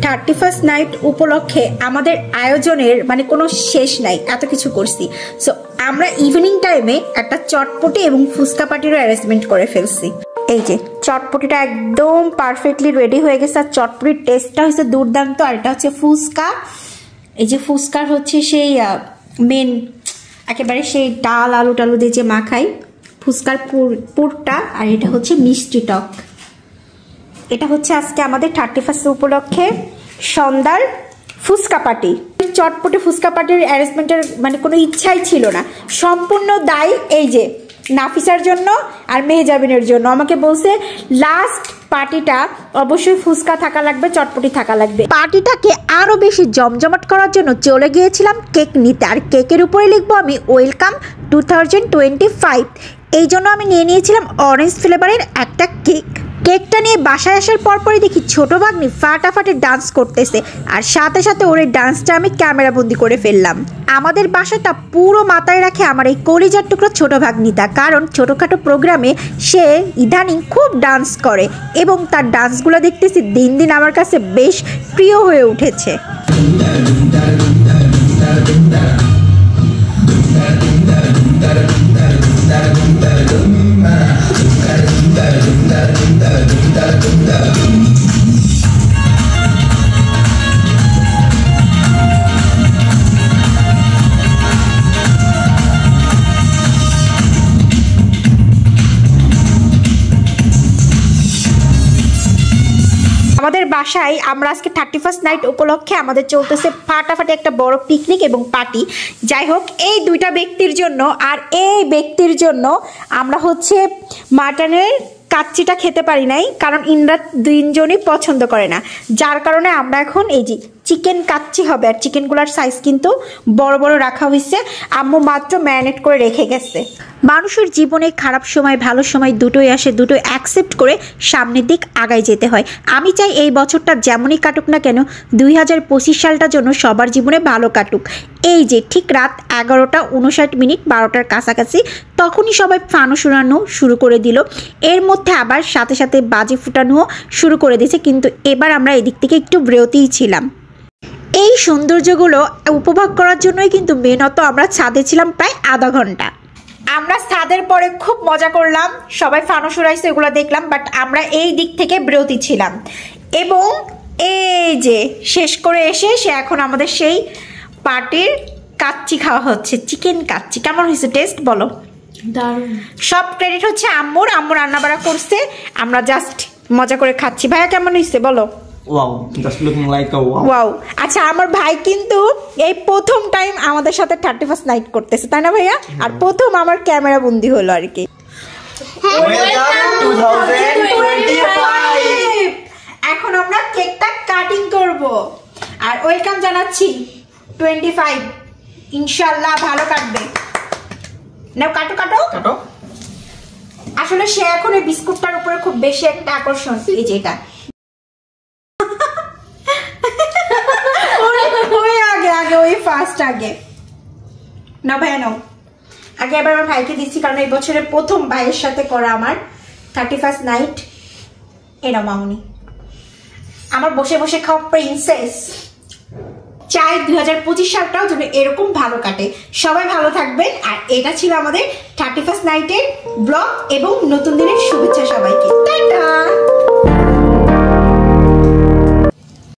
31st night উপলক্ষে আমাদের আয়োজনের মানে কোনো শেষ নাই, এত কিছু করছি। সো আমরা ইভিনিং টাইমে একটা চটপটি এবং ফুচকা পার্টিরও অ্যারেঞ্জমেন্ট করে ফেলছি। এই যে চটপটিটা একদম পারফেক্টলি রেডি হয়ে গেছে, আর চটপটির টেস্টটা হচ্ছে দুর্দান্ত। আর এটা হচ্ছে ফুচকা, এই যে ফুচকার হচ্ছে সেই মেন একেবারে সেই ডাল আলু টালু দিয়ে যে মাখাই ফুচকার পুরটা, আর এটা হচ্ছে মিষ্টি টক। এটা হচ্ছে আজকে আমাদের 31st উপলক্ষে সন্ধ্যার ফুচকা পার্টি। চটপটি ফুচকা পার্টির অ্যারেঞ্জমেন্টের মানে কোনো ইচ্ছাই ছিল না, সম্পূর্ণ দায়ী এই যে নাফিসার জন্য আর মেহজাবিনের জন্য। আমাকে বলছে লাস্ট পার্টিটা অবশ্যই ফুচকা থাকা লাগবে, চটপটি থাকা লাগবে। পার্টিটাকে আরো বেশি জমজমাট করার জন্য চলে গিয়েছিলাম কেক নিতে, আর কেকের উপরে লিখবো আমি ওয়েলকাম 2025। এই জন্য আমি নিয়ে নিয়েছিলাম অরেঞ্জ ফ্লেভারের একটা কেক। কেকটা নিয়ে বাসায় আসার পরপরই দেখি ছোট ভাগ্নি ফাটাফাটি ডান্স করতেছে, আর সাথে সাথে ওর এই ডান্সটা আমি ক্যামেরা বন্দি করে ফেললাম। আমাদের বাসাটা পুরো মাথায় রাখে আমার এই কলিজার টুকরো ছোট ভাগ্নিটা, কারণ ছোটোখাটো প্রোগ্রামে সে ইদানিং খুব ডান্স করে এবং তার ডান্সগুলো দেখতেছি দিন দিন আমার কাছে বেশ প্রিয় হয়ে উঠেছে। আমাদের বাসায় আমরা আজকে 31st নাইট উপলক্ষে আমাদের চলতেছে ফাটাফাটি একটা বড় পিকনিক এবং পার্টি। যাই হোক, এই দুইটা ব্যক্তির জন্য আর এই ব্যক্তির জন্য আমরা হচ্ছে মাটনের কাচ্চিটা খেতে পারি নাই, কারণ ইনরা দুইজনই পছন্দ করে না, যার কারণে আমরা এখন এই যে চিকেন কাচ্চি হবে। আর চিকেনগুলোর সাইজ কিন্তু বড় বড় রাখা হয়েছে, আম্মু মাত্র ম্যারিনেট করে রেখে গেছে। মানুষের জীবনে খারাপ সময় ভালো সময় দুটোই আসে, দুটোই অ্যাকসেপ্ট করে সামনের দিক আগায় যেতে হয়। আমি চাই এই বছরটা যেমনই কাটুক না কেন 2025 সালটার জন্য সবার জীবনে ভালো কাটুক। এই যে ঠিক রাত 11:59 12টার কাছাকাছি তখনই সবাই ফানুস উড়ানো শুরু করে দিল, এর মধ্যে আবার সাথে সাথে বাজি ফুটানোও শুরু করে দিয়েছে। কিন্তু এবার আমরা এদিক থেকে একটু বিরতিই ছিলাম। এই সৌন্দর্যগুলো উপভোগ করার জন্যই কিন্তু মেনত আমরা ছাদে ছিলাম প্রায় আধা ঘন্টা। আমরা ছাদের পরে খুব মজা করলাম, সবাই ফানুস উড়াইছে, এগুলো দেখলাম, বাট আমরা এই দিক থেকে বিরতি ছিলাম। এবং এই যে শেষ করে এসে সে এখন আমাদের সেই পার্টির কাচ্চি খাওয়া হচ্ছে, চিকেন কাচ্চি। কেমন হয়েছে টেস্ট বলো? দারুণ। সব ক্রেডিট হচ্ছে আম্মুর, আম্মু রান্নাবাড়া করছে, আমরা জাস্ট মজা করে খাচ্ছি। ভাইয়া কেমন হয়েছে বলো? ওয়াও, জাস্ট লুকিং লাইক আ ওয়াও। ওয়াও। আচ্ছা, আমার ভাই কিন্তু এই প্রথম টাইম আমাদের সাথে 31st নাইট করতেছে, তাই না ভাইয়া? আর প্রথম আমার ক্যামেরা বন্দি হলো আর কি। এখন আমরা কেকটা কাটিং করব, আর ওয়েলকাম জানাচ্ছি 25। ইনশাআল্লাহ ভালো কাটবে। নাও কাটো কাটো কাটো। আসলে সে এখন এই বিস্কুটটার উপরে খুব বেশি একটা আকর্ষণ, এই যে এটা ওই ফার্স্ট আগে না ভাই, নাও আগে। আবার আমার ভাইকে দিচ্ছি, কারণ এই বছরের প্রথম ভাইয়ের সাথে করা আমার 31st নাইট। এরা মামুনি আমার বসে বসে খাওয়া প্রিন্সেস। চাই 2025 সালটাও যেন এরকম ভালো কাটে। সবাই ভালো থাকবেন। আর এটা ছিল আমাদের 31st নাইটের ব্লগ এবং নতুন দিনের শুভেচ্ছা সবাইকে। টাটা।